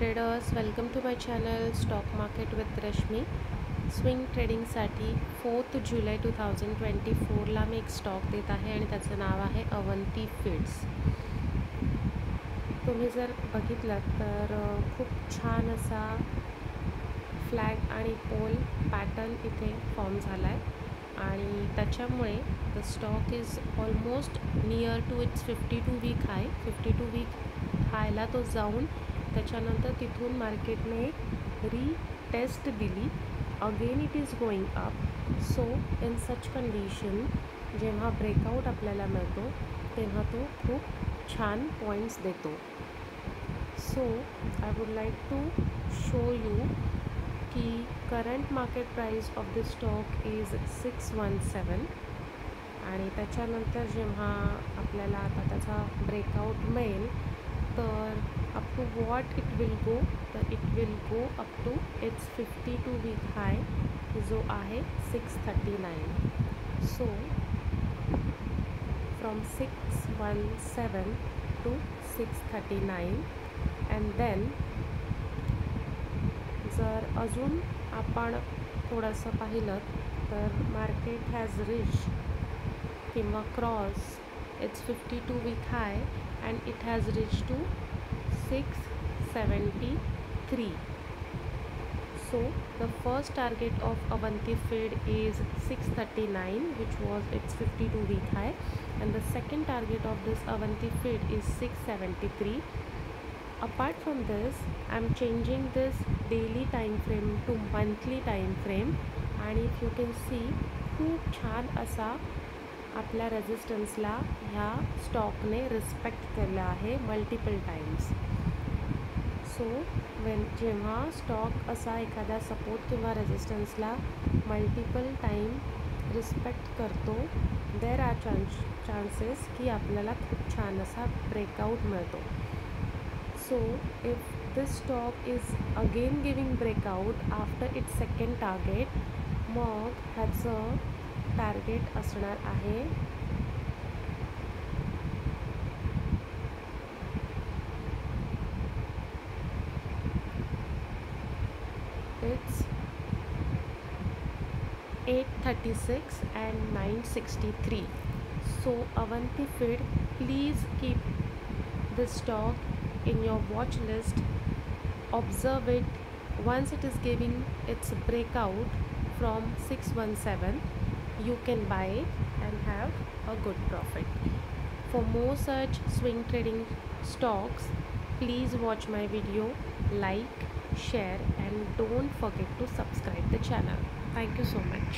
Traders, welcome to my channel stock market with Rashmi. Swing ट्रेडिंगसाठी 4 जुलै 2024ला मी एक स्टॉक देत आहे आणि त्याचं नाव आहे अवंती फीड्स. तुम्ही जर बघितलं तर खूप छान असा फ्लॅग आणि पोल पॅटर्न इथे फॉर्म झाला आहे आणि त्याच्यामुळे the stock is almost near to its 52 week high. 52 week हायला तो जाऊन त्याच्यानंतर तिथून मार्केटने टेस्ट दिली. Again it is going up. So in such condition जेव्हा ब्रेकआउट आपल्याला मिळतो तेव्हा तो खूप छान पॉईंट्स देतो. So I would like to show you की current market price of the stock is 617 आणि त्याच्यानंतर जेव्हा आपल्याला आता त्याचा ब्रेकआउट मिळेल तर up to what it will go, तर it will go up to its 52 week high जो आहे 639. So from 617 to 639 and then जर अजून आपण थोडंसं पाहिलं तर मार्केट हॅज रिच किंवा cross its 52 week high and it has reached to 673. So the first target of Avanti Feed is 639, which was its 52 week high, and the second target of this Avanti Feed is 673. Apart from this, I'm changing this daily time frame to monthly time frame, and if you can see खूप छान असा आपल्या रेजिस्टन्सला ह्या स्टॉकने respect केला आहे multiple times. सो जेव्हा stock असा एखाद्या सपोर्ट किंवा रेजिस्टन्सला मल्टिपल टाईम रिस्पेक्ट करतो, देर आर चान्सेस की आपल्याला खूप छान असा ब्रेकआउट मिळतो. So if this stock is again giving breakout after its second target, मग ह्याचं टार्गेट असणार आहे its 836 and 963. So Avanti Feed, please keep this stock in your watch list. Observe it. Once it is giving its breakout from 617, you can buy it and have a good profit. For more such swing trading stocks, please watch my video, like, share, and don't forget to subscribe the channel. Thank you so much.